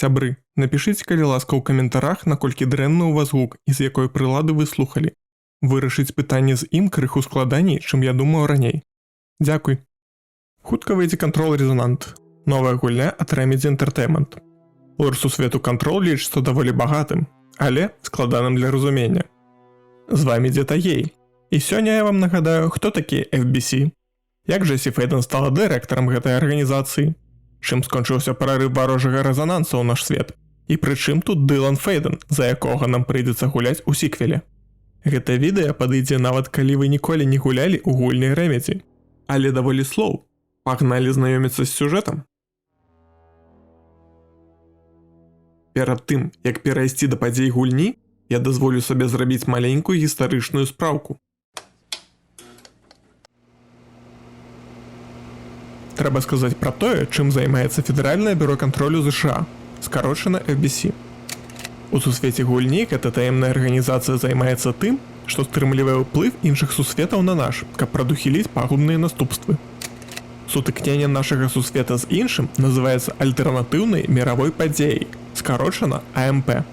Сябры, напішыце, калі ласка, у каментарах, наколькі дрэнны ў вас гук і з якой прылады вы слухалі. Вырашыць пытанне з ім крыху складаней, чым я думаў раней. Дзякуй. Хутка выйдзе Control Resonant. Новая гульня ад Remedy Entertainment. Лор сусвету Control лічыцца даволі багатым, але складаным для разумення. З вамі Дзета Ей. І сёння я вам нагадаю, хто такі FBC, як Джесі Фейден стала дырэктарам гэтай арганізацыі, чым скончыўся прарыв варожага рэзананса ў наш свет, і прычым тут Дылан Фейден, за якога нам прыйдзецца гуляць у сіквеле. Гэта відэа падыдзе нават калі вы ніколі не гулялі ў гульні Remedy. Але даволі слоў. Пагналі знаёміцца з сюжэтам. Перад тым, як перайсці да падзей гульні, я дазволю сабе зрабіць маленькую гістарычную спраўку. Трэба сказаць пра тое, чым займаецца Федэральнае бюро кантролю ЗША, скарочана FBC. У сусвеце гульні гэта таемная арганізацыя займаецца тым, што стрымлівае ўплыв іншых сусветаў на наш, каб прадухіліць пагубныя наступствы. Сутыкненне нашага сусвета з іншым называецца альтэрнатыўнай міравой падзеяй, скарочана АМП.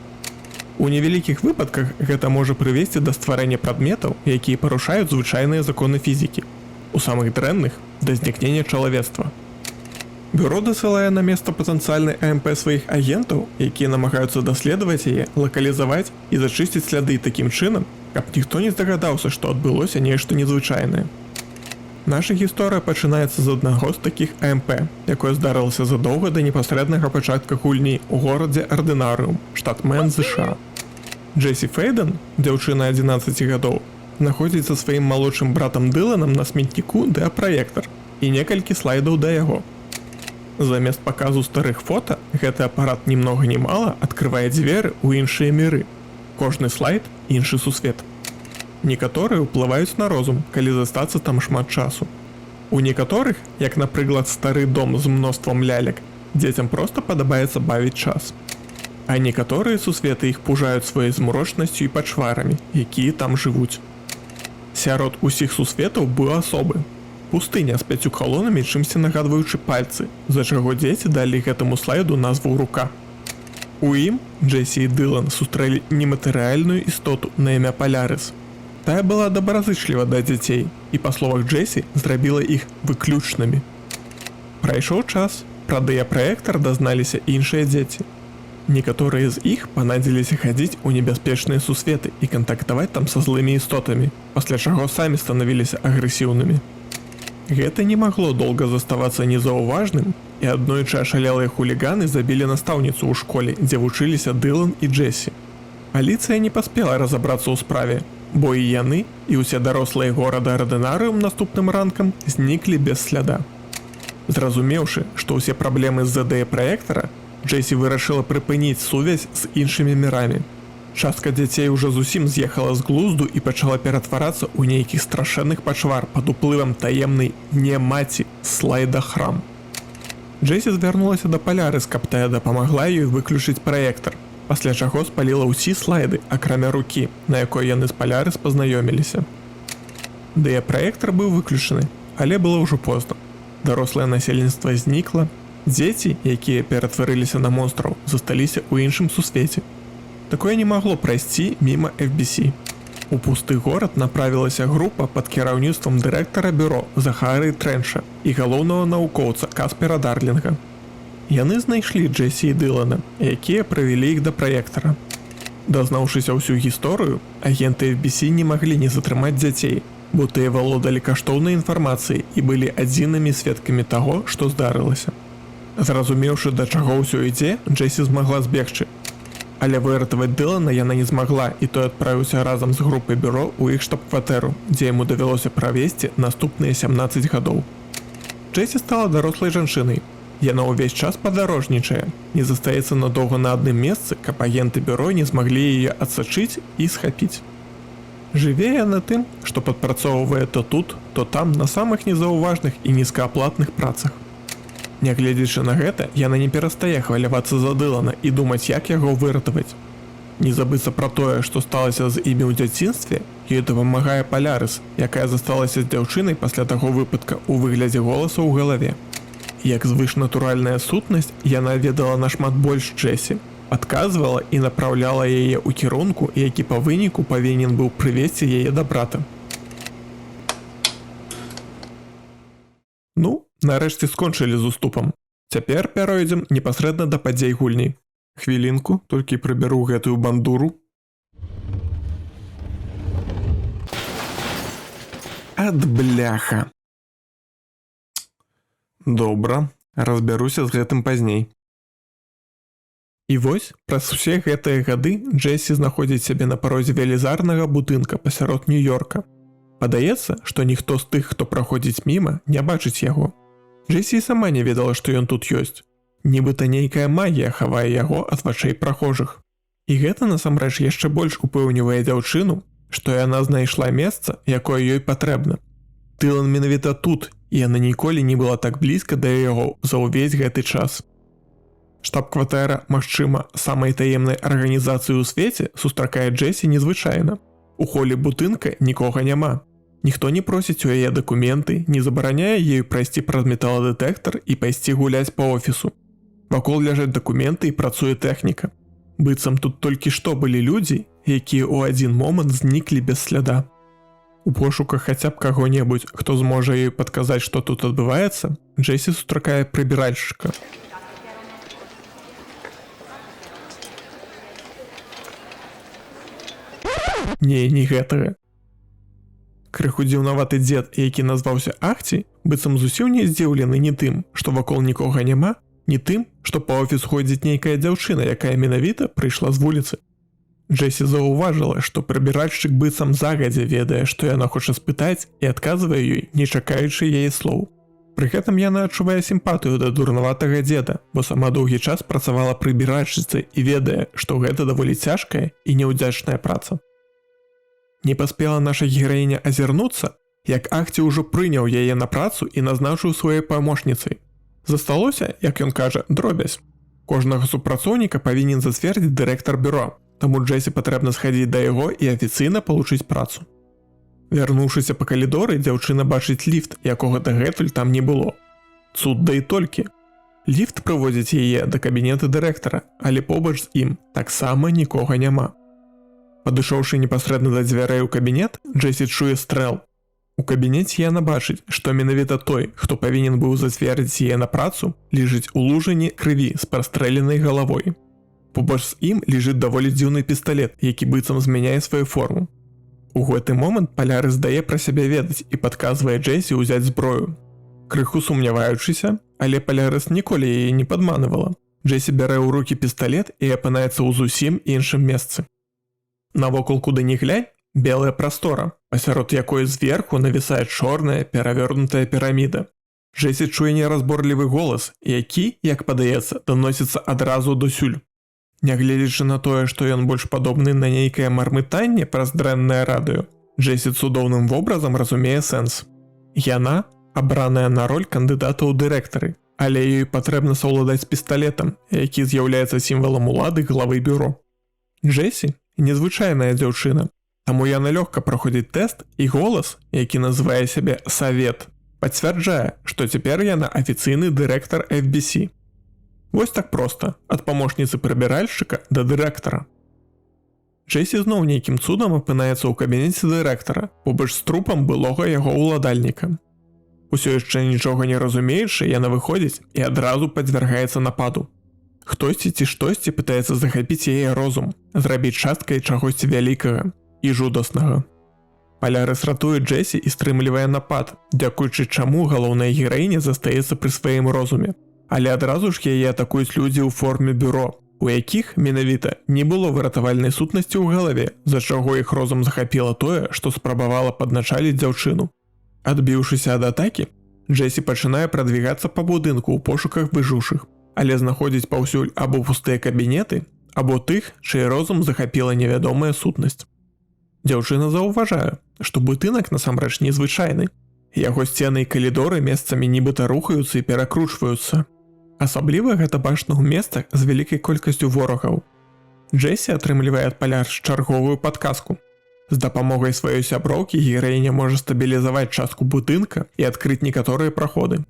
У невялікіх выпадках гэта можа прывесці да стварэння прадметаў, якія парушаюць звычайныя законы фізікі. У самых дрэнных да знікнення чалавецтва. Бюро дасылае на место патэнцыяльнай АМП сваіх агентаў, якія намагаюцца даследаваць яе, лакалізаваць і зачысціць сляды такім чынам, каб ніхто не здагадаўся, што адбылося нешта незвычайнае. Наша гісторыя пачынаецца з аднаго з такіх АМП, якое здарылася задоўга да непасрэднага пачатка гульні ў горадзе Ардынарыум, штат Мэн, ЗША. Джесі Фейден, дзяўчына 11 гадоў, знаходзіцца сваім малодшым братам Дыланам на смецніку дыапраектар і некалькі слайдаў да яго. Замест паказу старых фота, гэты апарат ні многа ні мала адкрывае дзверы ў іншыя міры. Кожны слайд – іншы сусвет. Некаторыя ўплываюць на розум, калі застацца там шмат часу. У некаторых, як, напрыклад, стары дом з мноствам лялек, дзецям проста падабаецца бавіць час. А некаторыя сусветы іх пужаюць сваёй змрочнасцю і пачварамі, якія там жывуць. Сярод усіх сусветаў быў асобы. Пустыня з 5 калонамі, чымсьці нагадваючы пальцы, за чаго дзеці далі гэтаму слайду назву рука. У ім Джесі і Дылан сустрэлі нематэрыяльную істоту на імя Палярыс. Тая была добразычліва да дзяцей і, па словах Джесі, зрабіла іх выключнымі. Прайшоў час, пра дыапраектар дазналіся іншыя дзеці. Некаторыя з іх панадзіліся хадзіць у небяспечныя сусветы і кантактаваць там са злымі істотамі, пасля чаго самі станавіліся агрэсіўнымі. Гэта не магло доўга заставацца незаўважным, і аднойчы ашалелыя хуліганы забілі настаўніцу ў школе, дзе вучыліся Дылан і Джесі. Паліцыя не паспела разабрацца ў справе, бо і яны, і ўсе дарослыя горада Ардынарыум наступным ранкам зніклі без сляда. Зразумеўшы, што ўсе праблемы з-за дыапраектара, Джесі вырашыла прыпыніць сувязь з іншымі мірамі. Частка дзяцей ужо зусім з'ехала з глузду і пачала ператварацца ў нейкі страшэнных пачвар пад уплывам таемнай не-маці слайда храм. Джесі звярнулася да Палярыс, каб тая дапамагла ёй выключыць праектар, пасля чаго спаліла ўсе слайды, акрамя рукі, на якой яны з Палярыс пазнаёміліся. Дыапраектар быў выключаны, але было ўжо позна. Дарослае насельніцтва знікла, дзеці, якія ператварыліся на монстраў, засталіся ў іншым сусвеце. Такое не магло прайсці міма FBC. У пусты горад направілася група пад кіраўніцтвам дырэктара бюро Захары Трэнша і галоўнага навукоўца Каспера Дарлінга. Яны знайшлі Джесі і Дылана, якія правялі іх да праектара. Дазнаўшыся ўсю гісторыю, агенты FBC не маглі не затрымаць дзяцей, бо тыя валодалі каштоўнай інфармацыяй і былі адзінымі сведкамі таго, што здарылася. Зразумеўшы, да чаго ўсё ідзе, Джесі змагла збегчы. Але выратаваць Дылана яна не змагла, і той адправіўся разам з групай бюро ў іх штаб-кватэру, дзе яму давялося правесці наступныя 17 гадоў. Джесі стала дарослай жанчынай. Яна ўвесь час падарожнічае, не застаецца надоўга на адным месцы, каб агенты бюро не змаглі яе адсачыць і схапіць. Жыве яна тым, што падпрацоўвае то тут, то там на самых незаўважных і нізкааплатных працах. Нягледзячы на гэта, яна не перастае хвалявацца за Дылана і думаць, як яго выратаваць. Не забыцца пра тое, што сталася з імі ў дзяцінстве, ёй дапамагае Палярыс, якая засталася з дзяўчынай пасля таго выпадка ў выглядзе голаса ў галаве. як звышнатуральная сутнасць, яна ведала нашмат больш Джесі, адказвала і направляла яе ў кірунку, які па выніку павінен быў прывесці яе да брата. Ну, нарэшце скончылі з уступам. Цяпер пяройдзем непасрэдна да падзей гульні. Хвілінку, толькі прыбяру гэтую бандуру. Ад бляха. Добра, разбяруся з гэтым пазней. І вось, праз усе гэтыя гады Джесі знаходзіць сябе на парозе велізарнага будынка пасярод Нью-Йорка. Падаецца, што ніхто з тых, хто праходзіць міма, не бачыць яго. Джесі сама не ведала, што ён тут ёсць. Нібыта нейкая магія хавае яго ад вачэй прахожых. І гэта насамрэч яшчэ больш упэўнівае дзяўчыну, што яна знайшла месца, якое ёй патрэбна. Дылан менавіта тут, і яна ніколі не была так блізка да яго за ўвесь гэты час. Штаб-кватэра, магчыма, самай таемнай арганізацыі ў свеце сустракае Джесі незвычайна. У холе будынка нікога няма. Ніхто не просіць у яе дакументы, не забараняе ёй прайсці праз металадэтэктар і пайсці гуляць па офісу. Вакол ляжаць дакументы і працуе тэхніка. Быццам тут толькі што былі людзі, якія ў адзін момант зніклі без сляда. У пошуках хаця б каго-небудзь, хто зможа ёй падказаць, што тут адбываецца, Джесі сустракае прыбіральшчыка. Не гэтага. Крыху дзіўнаваты дзед, які назваўся Ахці, быццам зусім не здзіўлены ні тым, што вакол нікога няма, ні тым, што па офіс ходзіць нейкая дзяўчына, якая менавіта прыйшла з вуліцы. Джесі заўважыла, што прыбіральшчык быццам загадзя ведае, што яна хоча спытаць, і адказвае ёй, не чакаючы яе слоў. Пры гэтым яна адчувае сімпатыю да дурнаватага дзеда, бо сама доўгі час працавала прыбіральшчыцай і ведае, што гэта даволі цяжкая і няўдзячная праца. Не паспела наша гераіня азірнуцца, як Ахці ўжо прыняў яе на працу і назначыў сваёй памочніцай. Засталося, як ён кажа, дробязь. Кожнага супрацоўніка павінен зацвердзіць дырэктар бюро, таму Джесі патрэбна схадзіць да яго і афіцыйна палучыць працу. Вярнуўшыся па калідоры, дзяўчына бачыць ліфт, якога дагэтуль там не было. Цуд да і толькі. Ліфт прыводзіць яе да кабінета дырэктара, але побач з ім таксама нікога няма. Падышоўшы непасрэдна да дзвярэй у кабінет, Джесі чуе стрэл. У кабінеце яна бачыць, што менавіта той, хто павінен быў зацвердзіць яе на працу, лежыць у лужыні крыві з прастрэленай галавой. Побач з ім лежыць даволі дзіўны пісталет, які быццам змяняе сваю форму. У гэты момант Палярыс дае пра сябе ведаць і падказвае Джесі ўзяць зброю. Крыху сумняваючыся, але Палярыс ніколі яе не падманывала. Джесі бярэ ў рукі пісталет і апынаецца ў зусім іншым месцы. Навокал куды ні глянь, белая прастора, пасярод якой зверху навісае чорная перавернутая піраміда. Джесі чуе неразборлівы голас, які, як падаецца, даносіцца адразу досюль. Нягледзячы на тое, што ён больш падобны на нейкае мармытанне праз дрэннае радыё, Джесі цудоўным вобразам разумее сэнс. Яна абраная на роль кандыдата ў дырэктары, але ёй патрэбна саўладаць пісталетам, які з'яўляецца сімвалам улады главы бюро. Джесі незвычайная дзяўчына, таму яна лёгка праходзіць тэст і голас, які называе сябе Савет, пацвярджае, што цяпер яна афіцыйны дырэктар FBC. Вось так проста, ад памочніцы прыбіральшчыка да дырэктара. Джесі зноў нейкім цудам апынаецца ў кабінеце дырэктара, побач з трупам былога яго ўладальніка. Усё яшчэ нічога не разумеючы, яна выходзіць і адразу падвяргаецца нападу. Хтосьці ці штосьці пытаецца захапіць яе розум, зрабіць часткай чагосьці вялікага і жудаснага. Палярыс ратуе Джесі і стрымлівае напад, дзякуючы чаму галоўная гераіня застаецца пры сваім розуме. Але адразу ж яе атакуюць людзі ў форме бюро, у якіх, менавіта, не было выратавальнай сутнасці ў галаве, за чаго іх розум захапіла тое, што спрабавала падначаліць дзяўчыну. Адбіўшыся ад атакі, Джесі пачынае прадвігацца па будынку ў пошуках выжыўшых, але знаходзіць паўсюль або пустыя кабінеты, або тых, чый розум захапіла невядомая сутнасць. Дзяўчына заўважае, што будынак насамрэч незвычайны. Яго сцены і калідоры месцамі нібыта рухаюцца і перакручваюцца. Асабліва гэта бачна ў месцах з вялікай колькасцю ворагаў. Джесі атрымлівае ад Палярыс чарговую падказку. З дапамогай сваёй сяброўкі гераіня можа стабілізаваць частку будынка і адкрыць некаторыя праходы.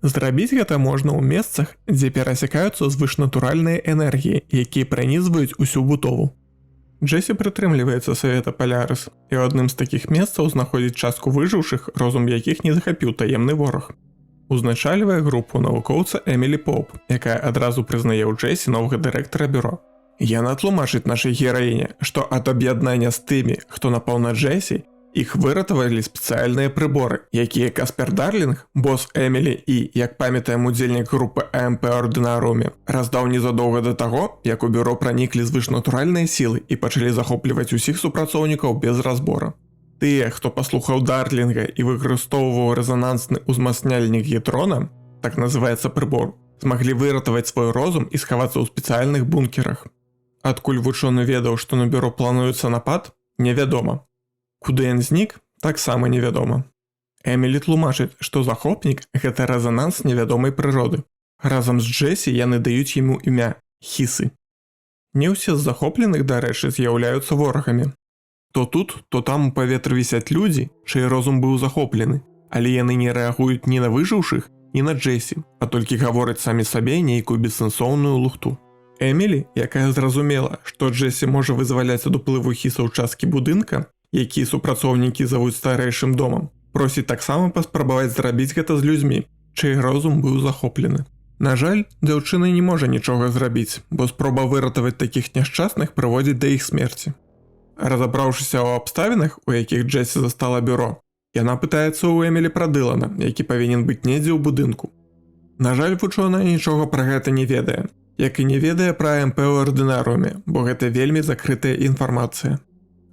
Зрабіць гэта можна ў месцах, дзе перасякаюцца звышнатуральныя энергіі, якія пранізваюць усю будову. Джесі прытрымліваецца савета Полярис, і ў адным з такіх месцаў знаходзіць частку выжыўшых, розум якіх не захапіў таемны вораг. Узначальвае групу навукоўца Эмілі Поуп, якая адразу прызнае ў Джесі новага дырэктара бюро. Яна тлумачыць нашай гераіне, што ад аб'яднання з тымі, хто напаў на Джесі, іх выратавалі спецыяльныя прыборы, якія Каспер Дарлінг, босс Эмілі і, як памятаем удзельнік групы АМП Ордынаруме, раздаў незадоўга да таго, як у бюро праніклі звышнатуральныя сілы і пачалі захопліваць усіх супрацоўнікаў без разбора. Тыя, хто паслухаў Дарлінга і выкарыстоўваў рэзанансны ўзмацняльнік гетрона, так называецца прыбор, змаглі выратаваць свой розум і схавацца ў спецыяльных бункерах. Адкуль вучоны ведаў, што на бюро плануецца напад, невядома. Куды ён знік, таксама невядома. Эмілі тлумачыць, што захопнік – гэта рэзананс невядомай прыроды. Разам з Джесі яны даюць яму імя Хісы. Не ўсе з захопленых, дарэчы, з'яўляюцца ворагамі. То тут, то там у паветры вісяць людзі, чый розум быў захоплены, але яны не рэагуюць ні на выжыўшых, ні на Джесі, а толькі гавораць самі сабе нейкую бессэнсоўную лухту. Эмілі, якая зразумела, што Джесі можа вызваляць ад уплыву Хіса ўчасткі будынка, які супрацоўнікі завуць старэйшым домам, просіць таксама паспрабаваць зрабіць гэта з людзьмі, чый розум быў захоплены. На жаль, дзяўчына не можа нічога зрабіць, бо спроба выратаваць такіх няшчасных прыводзіць да іх смерці. Разабраўшыся ў абставінах, у якіх Джесі застала бюро, яна пытаецца ў Эмілі пра Дылана, які павінен быць недзе ў будынку. На жаль, вучоная нічога пра гэта не ведае, як і не ведае пра АМП ў Ордынаруме, бо гэта вельмі закрытая інфармацыя.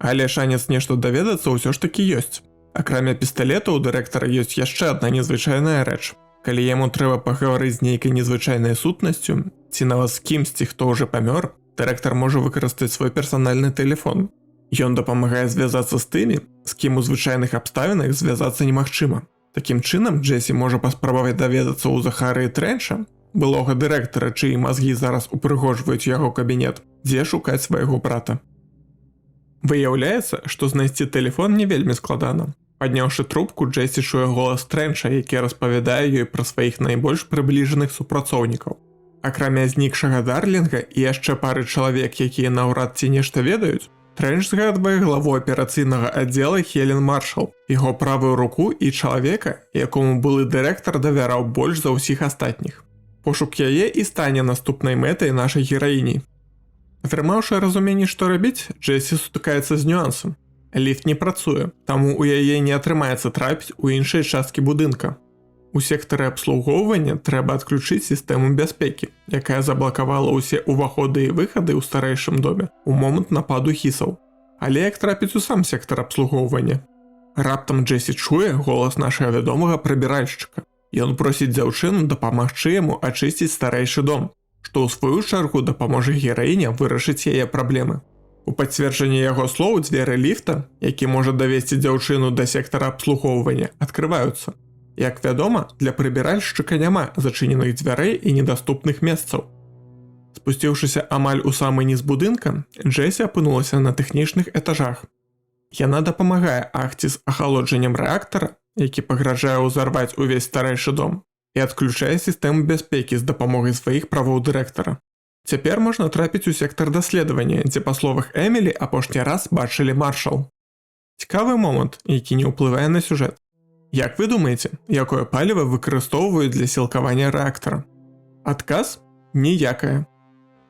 Але шанец нешта даведацца ўсё ж такі ёсць. Акрамя пісталета ў дырэктара ёсць яшчэ адна незвычайная рэч. Калі яму трэба пагаварыць з нейкай незвычайнай сутнасцю, ці нават з кімсьці, хто ўжо памёр, дырэктар можа выкарыстаць свой персанальны тэлефон. Ён дапамагае звязацца з тымі, з кім у звычайных абставінах звязацца немагчыма. Такім чынам, Джесі можа паспрабаваць даведацца ў Захарыі Трэнча, былога дырэктара, чыі мазгі зараз упрыгожваюць яго кабінет, дзе шукаць свайго брата. Выяўляецца, што знайсці тэлефон не вельмі складана. Падняўшы трубку, Джесі чуе голас Трэнча, які распавядае ёй пра сваіх найбольш прыбліжаных супрацоўнікаў. Акрамя знікшага Дарлінга і яшчэ пары чалавек, якія наўрад ці нешта ведаюць, Трэнч згадвае главу аперацыйнага аддзела Хелен Маршал, яго правую руку і чалавека, якому былы дырэктар давяраў больш за ўсіх астатніх. Пошук яе і стане наступнай мэтай нашай гераіні. Атрымаўшы разуменне, што рабіць, Джесі сутыкаецца з нюансам. Ліфт не працуе, таму ў яе не атрымаецца трапіць у іншыя часткі будынка. У сектары абслугоўвання трэба адключыць сістэму бяспекі, якая заблакавала ўсе ўваходы і выхады ў старэйшым доме ў момант нападу хісаў. Але як трапіць у сам сектар абслугоўвання? Раптам Джесі чуе голас нашага вядомага прыбіральшчыка. Ён просіць дзяўчыну дапамагчы яму ачысціць старэйшы дом, што ў сваю чаргу дапаможа гераіне вырашыць яе праблемы. У пацверджанне яго слоў дзверы ліфта, які можа давесці дзяўчыну да сектара абслугоўвання, адкрываюцца. Як вядома, для прыбіральшчыка няма зачыненых дзвярэй і недаступных месцаў. Спусціўшыся амаль у самы ніз будынка, Джесі апынулася на тэхнічных этажах. Яна дапамагае Ахці з ахалоджаннем рэактара, які пагражае ўзарваць увесь старэйшы дом, і адключае сістэму бяспекі з дапамогай сваіх правоў дырэктара. Цяпер можна трапіць у сектар даследавання, дзе, па словах Эмілі, апошні раз бачылі Маршал. Цікавы момант, які не ўплывае на сюжэт. Як вы думаеце, якое паліва выкарыстоўваюць для сілкавання рэактара? Адказ – ніякае.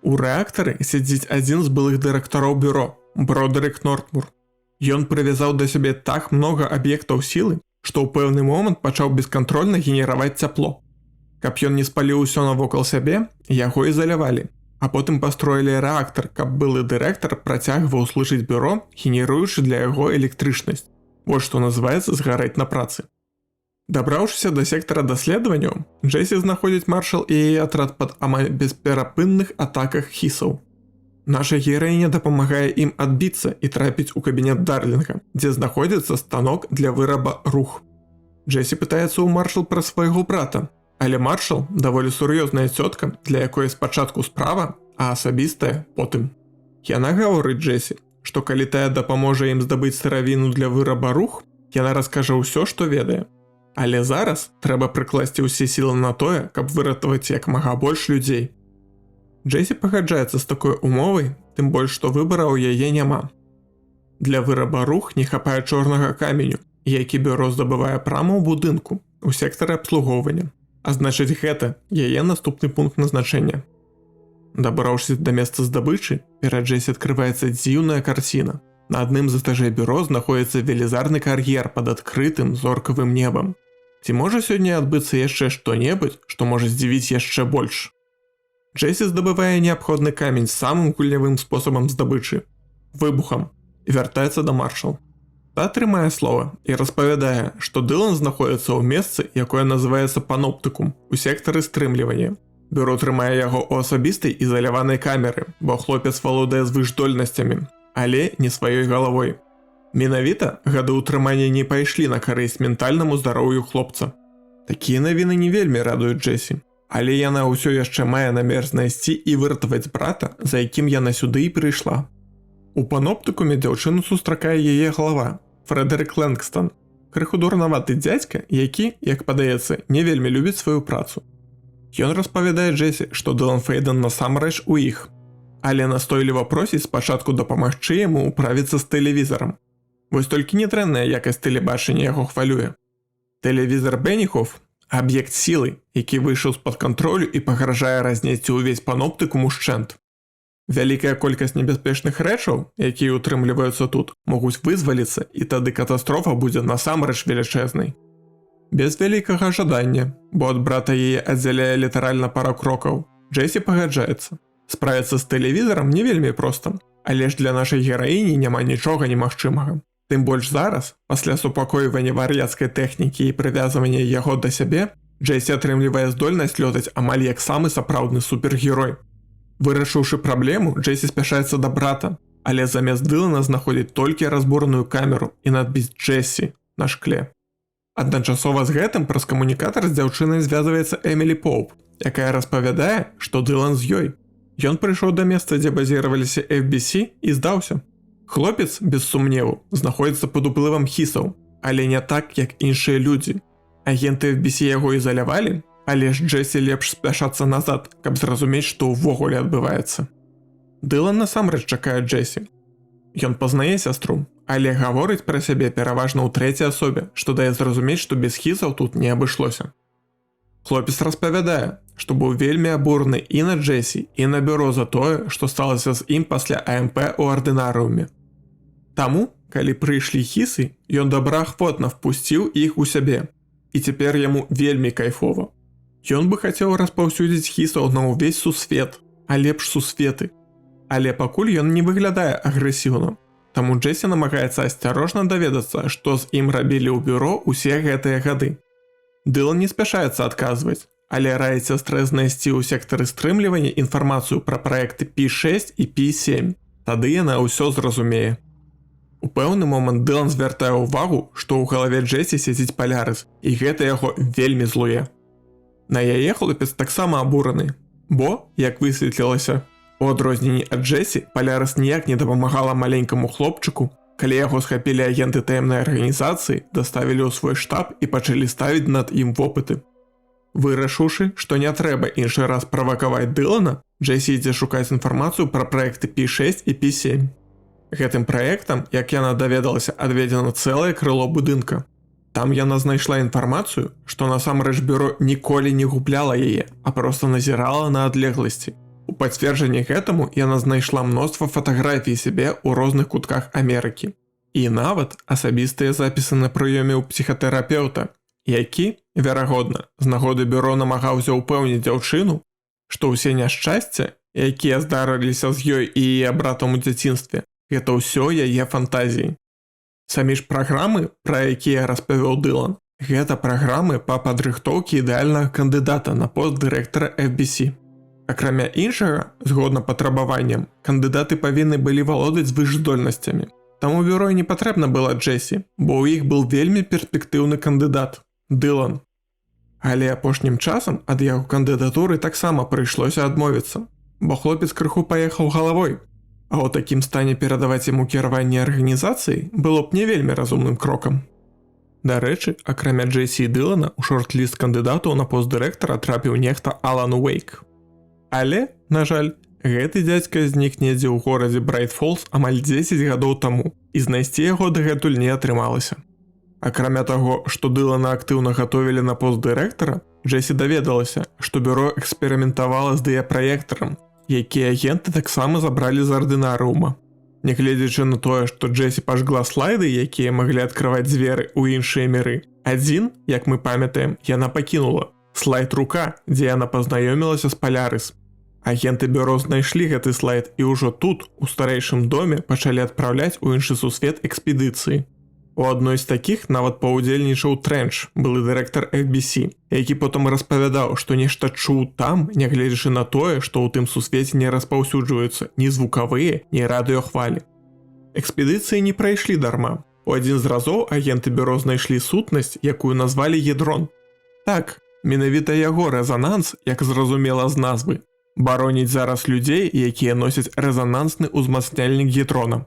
У рэактары сядзіць адзін з былых дырэктароў бюро – Бродерік Нортмур. Ён прывязаў да сябе так многа аб'ектаў сілы, што ў пэўны момант пачаў бескантрольна генераваць цяпло. Каб ён не спаліў усё навокал сябе, яго ізалявалі, а потым пастроілі рэактар, каб былы дырэктар працягваў служыць бюро, генеруючы для яго электрычнасць. Вось што называецца згарэць на працы. Дабраўшыся да сектара даследаванняў, Джесі знаходзіць Маршал і яе атрад пад амаль бесперапынных атаках хісаў. Наша гераіня дапамагае ім адбіцца і трапіць у кабінет Дарлінга, дзе знаходзіцца станок для выраба рух. Джесі пытаецца ў Маршал пра свайго брата, але Маршал даволі сур'ёзная цётка, для якой спачатку справа, а асабістая потым. Яна гаворыць Джесі, што калі тая дапаможа ім здабыць сыравіну для выраба рух, яна раскажа ўсё, што ведае. Але зараз трэба прыкласці ўсе сілы на тое, каб выратаваць як мага больш людзей. Джесі пагаджаецца з такой умовай, тым больш, што выбара ў яе няма. Для выраба рух не хапае чорнага каменю, які бюро здабывае прама ў будынку, у сектары абслугоўвання. А значыць, гэта яе наступны пункт назначэння. Дабраўшыся да месца здабычы, перад Джесі адкрываецца дзіўная карціна. На адным з этажэй бюро знаходзіцца велізарны кар'ер пад адкрытым зоркавым небам. Ці можа сёння адбыцца яшчэ што-небудзь, што можа здзівіць яшчэ больш? Джесі здабывае неабходны камень самым гульнявым спосабам здабычы – выбухам, і вяртаецца да маршал. Та атрымае слова і распавядае, што Дылан знаходзіцца ў месцы, якое называецца паноптыкум, у сектары стрымлівання. Бюро трымае яго ў асабістай ізаляванай камеры, бо хлопец валодае звышдольнасцямі, але не сваёй галавой. Менавіта гады ўтрымання не пайшлі на карысць ментальнаму здароўю хлопца. Такія навіны не вельмі радуюць Джесі, але яна ўсё яшчэ мае намер знайсці і выратаваць брата, за якім яна сюды і прыйшла. У паноптыкуме дзяўчыну сустракае яе галава, Фрэдэрык Лэнгстон, крыху дурнаваты дзядзька, які, як падаецца, не вельмі любіць сваю працу. Ён распавядае Джесі, што Дылан Фейден насамрэч у іх, але настойліва просіць спачатку дапамагчы яму ўправіцца з тэлевізарам. Вось толькі недрэнная якасць тэлебачання яго хвалюе. Тэлевізар Беніхоф – аб'ект сілы, які выйшаў з-пад кантролю і пагражае разнесці ўвесь паноптыкум ушчэнт. Вялікая колькасць небяспечных рэчаў, якія ўтрымліваюцца тут, могуць вызваліцца, і тады катастрофа будзе насамрэч велічэзнай. Без вялікага жадання, бо ад брата яе аддзяляе літаральна пара крокаў, Джесі пагаджаецца. Справіцца з тэлевізарам не вельмі проста, але ж для нашай гераіні няма нічога немагчымага. Тым больш зараз, пасля супакойвання вар'яцкай тэхнікі і прывязвання яго да сябе, Джесі атрымлівае здольнасць лётаць амаль як самы сапраўдны супергерой. Вырашыўшы праблему, Джесі спяшаецца да брата, але замест Дылана знаходзіць толькі разбураную камеру і надпіс «Джесі» на шкле. Адначасова з гэтым праз камунікатар з дзяўчынай звязваецца Эмілі Поуп, якая распавядае, што Дылан з ёй. Ён прыйшоў да месца, дзе базіраваліся FBC і здаўся. Хлопец, без сумневу, знаходзіцца пад уплывам хісаў, але не так, як іншыя людзі. Агенты FBC яго ізалявалі, але ж Джесі лепш спяшацца назад, каб зразумець, што ўвогуле адбываецца. Дылан насамрэч чакае Джесі. Ён пазнае сястру, але гаворыць пра сябе пераважна ў трэцяй асобе, што дае зразумець, што без хісаў тут не абышлося. Хлопец распавядае, што быў вельмі абураны і на Джесі, і на бюро за тое, што сталася з ім пасля АМП ў ардынарыуме. Таму, калі прыйшлі хісы, ён добраахвотна впусціў іх у сябе, і цяпер яму вельмі кайфова. Ён бы хацеў распаўсюдзіць хісаў на ўвесь сусвет, а лепш сусветы. Але пакуль ён не выглядае агрэсіўна, таму Джесі намагаецца асцярожна даведацца, што з ім рабілі ў бюро ўсе гэтыя гады. Дылан не спяшаецца адказваць, але раіць сястрэ знайсці ў сектары стрымлівання інфармацыю пра праекты P6 і P7. Тады яна ўсё зразумее. У пэўны момант Дылан звяртае ўвагу, што ў галаве Джесі сядзіць Палярыс, і гэта яго вельмі злуе. На яе хлопец таксама абураны, бо, як высветлілася, у адрозненні ад Джесі, Палярыс ніяк не дапамагала маленькаму хлопчыку, калі яго схапілі агенты таемнай арганізацыі, даставілі ў свой штаб і пачалі ставіць над ім вопыты. Вырашыўшы, што не трэба іншы раз правакаваць Дылана, Джесі ідзе шукаць інфармацыю пра праекты P6 і P7. Гэтым праектам, як яна даведалася, адведзена цэлае крыло будынка. Там яна знайшла інфармацыю, што насамрэч бюро ніколі не губляла яе, а проста назірала на адлегласці. У пацверджанні гэтаму яна знайшла мноства фатаграфій сябе ў розных кутках Амерыкі. І нават асабістыя запісы на прыёме ў псіхатэрапеўта, які, верагодна, з нагоды бюро намагаўся ўпэўніць дзяўчыну, што ўсе няшчасця, якія здарыліся з ёй і яе братам у дзяцінстве, гэта ўсё яе фантазіі. Самі ж праграмы, пра якія распавёў Дылан, гэта праграмы па падрыхтоўкі ідэальнага кандыдата на пост дырэктара FBC. Акрамя іншага, згодна патрабаванням, кандыдаты павінны былі валодаць звышздольнасцямі. Таму бюро не патрэбна была Джесі, бо ў іх быў вельмі перспектыўны кандыдат – Дылан. Але апошнім часам ад яго кандыдатуры таксама прыйшлося адмовіцца, бо хлопец крыху паехаў галавой, а ў такім стане перадаваць яму кіраванне арганізацыі было б не вельмі разумным крокам. Дарэчы, акрамя Джесі і Дылана, у шорт-ліст кандыдатаў на пост дырэктара трапіў нехта Алан Уэйк. Але, на жаль, гэты дзядзька знік недзе ў горадзе Брайт-Фолз амаль 10 гадоў таму, і знайсці яго дагэтуль не атрымалася. Акрамя таго, што Дылана актыўна гатовілі на пост дырэктара, Джесі даведалася, што бюро эксперыментавала з дыяпраектарам, якія агенты таксама забралі з ардынарыума. Нягледзячы на тое, што Джесі пажгла слайды, якія маглі адкрываць дзверы ў іншыя міры, адзін, як мы памятаем, яна пакінула. Слайд рука, дзе яна пазнаёмілася з Палярыс. Агенты бюро знайшлі гэты слайд і ўжо тут, у старэйшым доме, пачалі адпраўляць у іншы сусвет экспедыцыі. У адной з такіх нават паўдзельнічаў Трэнч, былы дырэктар FBC, які потым распавядаў, што нешта чуў там, нягледзячы на тое, што ў тым сусвеце не распаўсюджваюцца ні звукавыя, ні радыёхвалі. Экспедыцыі не прайшлі дарма. У адзін з разоў агенты бюро знайшлі сутнасць, якую назвалі ядрон. Так, менавіта яго рэзананс, як зразумела з назвы, бароніць зараз людзей, якія носяць рэзанансны ўзмацняльнік ядрона.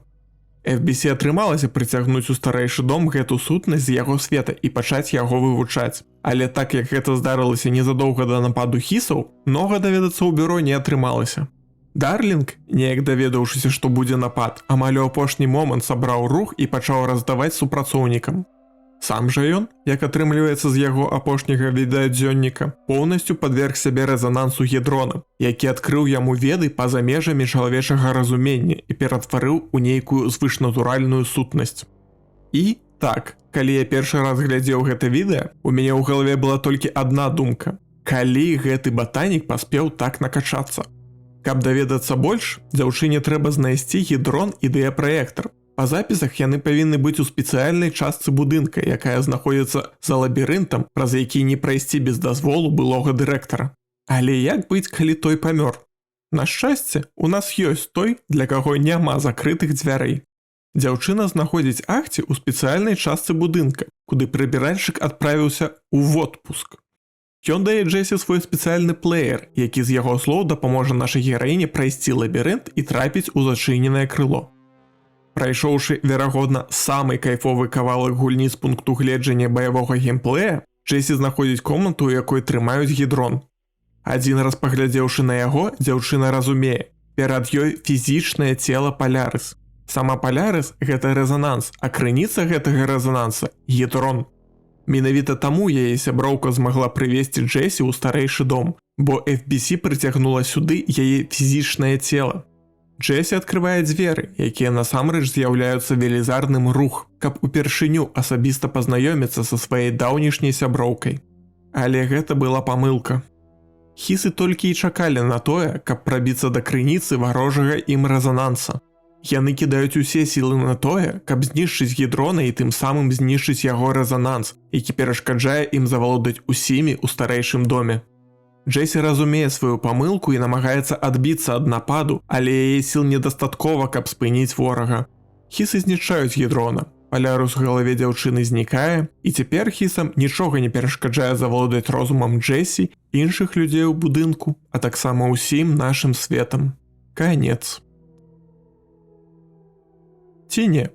FBC атрымалася прыцягнуць у старэйшы дом гэту сутнасць з яго света і пачаць яго вывучаць. Але так як гэта здарылася незадоўга да нападу хісаў, многа даведацца ў бюро не атрымалася. Дарлінг, неяк даведаўшыся, што будзе напад, амаль у апошні момант сабраў рух і пачаў раздаваць супрацоўнікам. Сам жа ён, як атрымліваецца з яго апошняга відэадзённіка, поўнасцю падверг сябе рэзанансу ядрона, які адкрыў яму веды па-за межамі чалавечага разумення і ператварыў у нейкую звышнатуральную сутнасць. І так, калі я першы раз глядзеў гэта відэа, у мяне ў галаве была толькі адна думка: калі гэты батанік паспеў так накачацца? Каб даведацца больш, дзяўчыне трэба знайсці ядрон і дыяпраектар. Па запісах яны павінны быць у спецыяльнай частцы будынка, якая знаходзіцца за лабірынтам, праз які не прайсці без дазволу былога дырэктара. Але як быць, калі той памёр? На шчасце, у нас ёсць той, для каго няма закрытых дзвярэй. Дзяўчына знаходзіць Ахці ў спецыяльнай частцы будынка, куды прыбіральшчык адправіўся ў водпуск. Ён дае Джесі свой спецыяльны плеер, які з яго слоў дапаможа нашай гераіне прайсці лабірынт і трапіць у зачыненае крыло. Прайшоўшы, верагодна, самы кайфовы кавалак гульні з пункту гледжання баявога геймплея, Джесі знаходзіць комнату, у якой трымаюць ядрон. Адзін раз паглядзеўшы на яго, дзяўчына разумее, перад ёй фізічнае цела Палярыс. Сама Палярыс – гэта рэзананс, а крыніца гэтага рэзананса – ядрон. Менавіта таму яе сяброўка змагла прывесці Джесі ў старэйшы дом, бо FBC прыцягнула сюды яе фізічнае цела. Джесі адкрывае дзверы, якія насамрэч з'яўляюцца велізарным рух, каб упершыню асабіста пазнаёміцца са сваёй даўнішняй сяброўкай. Але гэта была памылка. Хісы толькі і чакалі на тое, каб прабіцца да крыніцы варожага ім рэзананса. Яны кідаюць усе сілы на тое, каб знішчыць ядрона і тым самым знішчыць яго рэзананс, які перашкаджае ім завалодаць усімі ў старэйшым доме. Джесі разумее сваю памылку і намагаецца адбіцца ад нападу, але яе сіл недастаткова, каб спыніць ворага. Хісы знішчаюць ядрона. Палярус у галаве дзяўчыны знікае, і цяпер хісам нічога не перашкаджае завалодаць розумам Джесі, іншых людзей у будынку, а таксама ўсім нашым светам. Канец. Ці не?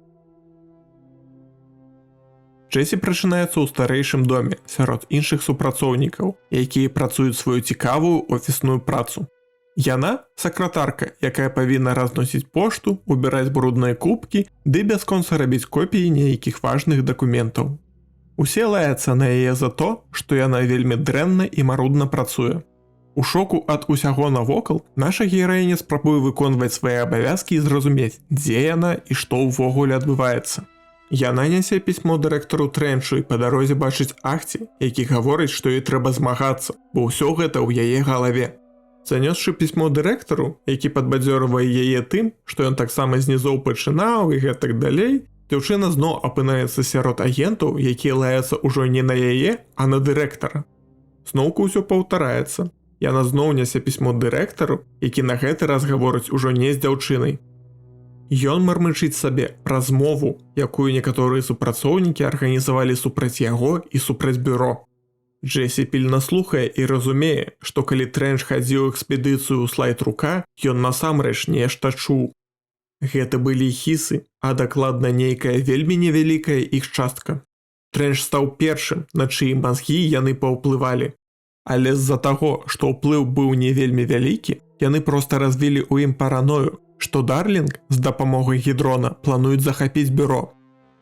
Джесі прачынаецца ў старэйшым доме сярод іншых супрацоўнікаў, якія працуюць сваю цікавую офісную працу. Яна – сакратарка, якая павінна разносіць пошту, убіраць брудныя кубкі ды бясконца рабіць копіі нейкіх важных дакументаў. Усе лаяцца на яе за то, што яна вельмі дрэнна і марудна працуе. У шоку ад усяго навокал наша гераіня спрабуе выконваць свае абавязкі і зразумець, дзе яна і што ўвогуле адбываецца. Яна нясе пісьмо дырэктару Трэнчу і па дарозе бачыць Ахці, які гаворыць, што ёй трэба змагацца, бо ўсё гэта ў яе галаве. Занёсшы пісьмо дырэктару, які падбадзёрвае яе тым, што ён таксама знізоў пачынаў і гэтак далей, дзяўчына зноў апынаецца сярод агентаў, якія лаяцца ўжо не на яе, а на дырэктара. Зноўку ўсё паўтараецца. Яна зноў нясе пісьмо дырэктару, які на гэты раз гаворыць ужо не з дзяўчынай. Ён мармычыць сабе пра змову, якую некаторыя супрацоўнікі арганізавалі супраць яго і супраць бюро. Джесі пільна слухае і разумее, што калі Трэнч хадзіў экспедыцыю ў слайд рука, ён насамрэч нешта чуў. Гэта былі хісы, а дакладна нейкая вельмі невялікая іх частка. Трэнш стаў першым, на чыі мазгі яны паўплывалі. Але з-за таго, што ўплыў быў не вельмі вялікі, яны проста развілі ў ім параною, што Дарлінг з дапамогай гідрона плануюць захапіць бюро.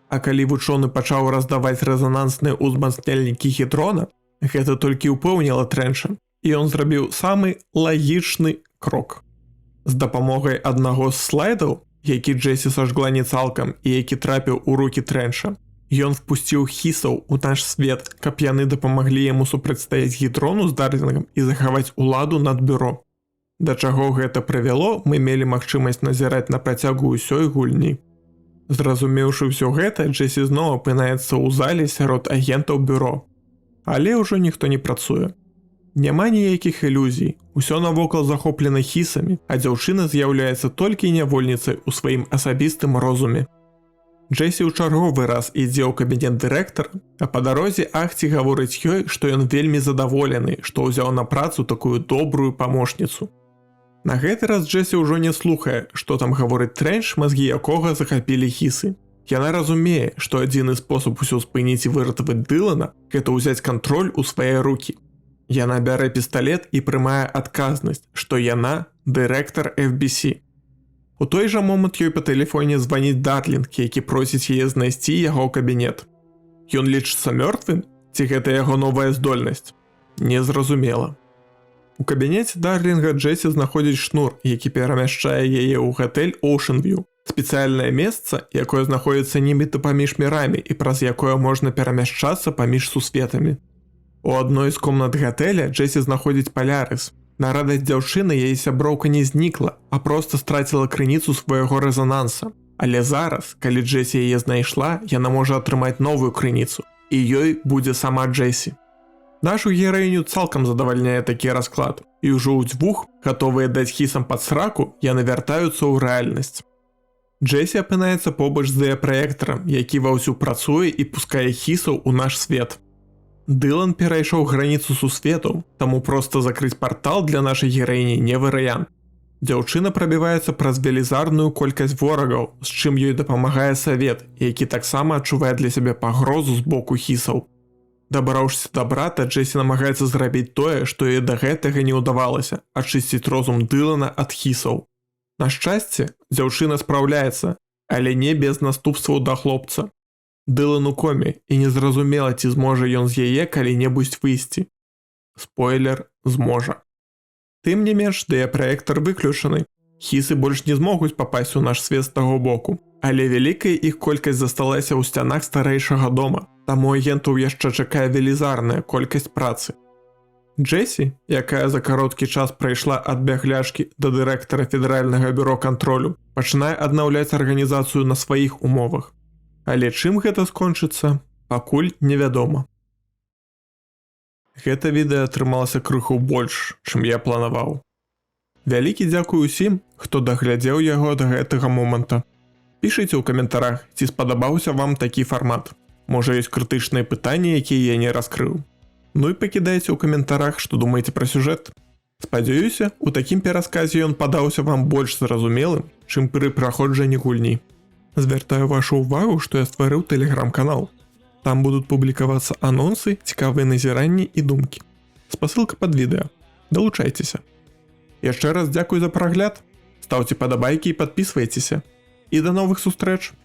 А калі вучоны пачаў раздаваць рэзанансныя ўзмацняльнікі гідрона, гэта толькі ўпэўніла Трэнша, і ён зрабіў самы лагічны крок. З дапамогай аднаго з слайдаў, які Джесі сажгла не цалкам і які трапіў у рукі Трэнша, ён впусціў хісаў у наш свет, каб яны дапамаглі яму супрацьстаяць гідрону з Дарлінгам і захаваць уладу над бюро. Да чаго гэта прывяло, мы мелі магчымасць назіраць на працягу ўсёй гульні. Зразумеўшы ўсё гэта, Джесі зноў апынаецца ў зале сярод агентаў бюро. Але ўжо ніхто не працуе. Няма ніякіх ілюзій, усё навокал захоплена хісамі, а дзяўчына з'яўляецца толькі нявольніцай у сваім асабістым розуме. Джесі ў чарговы раз ідзе ў кабінет дырэктара, а па дарозе Ахці гаворыць ёй, што ён вельмі задаволены, што ўзяў на працу такую добрую памочніцу. На гэты раз Джесі ўжо не слухае, што там гаворыць Трэнш, мазгі якога захапілі хісы. Яна разумее, што адзіны спосаб усё спыніць і выратаваць Дылана – гэта ўзяць кантроль у свае рукі. Яна бярэ пісталет і прымае адказнасць, што яна дырэктар FBC. У той жа момант ёй па тэлефоне званіць Дарлінг, які просіць яе знайсці яго кабінет. Ён лічыцца мёртвым? Ці гэта яго новая здольнасць? Незразумела. У кабінеце Дарлінга Джесі знаходзіць шнур, які перамяшчае яе ў гатэль Ocean View. Спецыяльнае месца, якое знаходзіцца нібыта паміж мірамі і праз якое можна перамяшчацца паміж сусветамі. У адной з комнат гатэля Джесі знаходзіць Палярыс. На радасць дзяўчыны яе сяброўка не знікла, а проста страціла крыніцу свайго рэзананса. Але зараз, калі Джесі яе знайшла, яна можа атрымаць новую крыніцу, і ёй будзе сама Джесі. Нашу гераіню цалкам задавальняе такі расклад, і ўжо ўдзвюх, гатовыя даць хісам пад сраку, яны вяртаюцца ў рэальнасць. Джесі апынаецца побач з дыяпраектарам, які ваўсю працуе і пускае хісаў у наш свет. Дылан перайшоў граніцу сусветаў, таму проста закрыць партал для нашай гераіні не варыянт. Дзяўчына прабіваецца праз велізарную колькасць ворагаў, з чым ёй дапамагае савет, які таксама адчувае для сябе пагрозу з боку хісаў. Дабраўшыся да брата, Джесі намагаецца зрабіць тое, што ёй да гэтага не ўдавалася, ачысціць розум Дылана ад хісаў. На шчасце, дзяўчына спраўляецца, але не без наступстваў да хлопца. Дылан у коме, і незразумела, ці зможа ён з яе калі-небудзь выйсці. Спойлер, зможа. Тым не менш, дыяпраектар выключаны. Хісы больш не змогуць папасць у наш свет з таго боку, але вялікая іх колькасць засталася ў сцянах старэйшага дома, таму агентаў яшчэ чакае велізарная колькасць працы. Джесі, якая за кароткі час прайшла ад бяглячкі да дырэктара Федэральнага бюро кантролю, пачынае аднаўляць арганізацыю на сваіх умовах. Але чым гэта скончыцца, пакуль невядома. Гэта відэа атрымалася крыху больш, чым я планаваў. Вялікі дзякуй усім, хто даглядзеў яго да гэтага моманта. Пішыце ў каментарах, ці спадабаўся вам такі фармат. Можа, ёсць крытычныя пытанні, якія я не раскрыў. Ну і пакідайце ў каментарах, што думаеце пра сюжэт. Спадзяюся, у такім пераказе ён падаўся вам больш зразумелым, чым пры праходжанні гульні. Звяртаю вашу ўвагу, што я стварыў тэлеграм-канал. Там будуць публікавацца анонсы, цікавыя назіранні і думкі. Спасылка пад відэа. Далучайцеся. Яшчэ раз дзякуй за прагляд. Стаўце падабайкі і падпісвайцеся. І да новых сустрэч!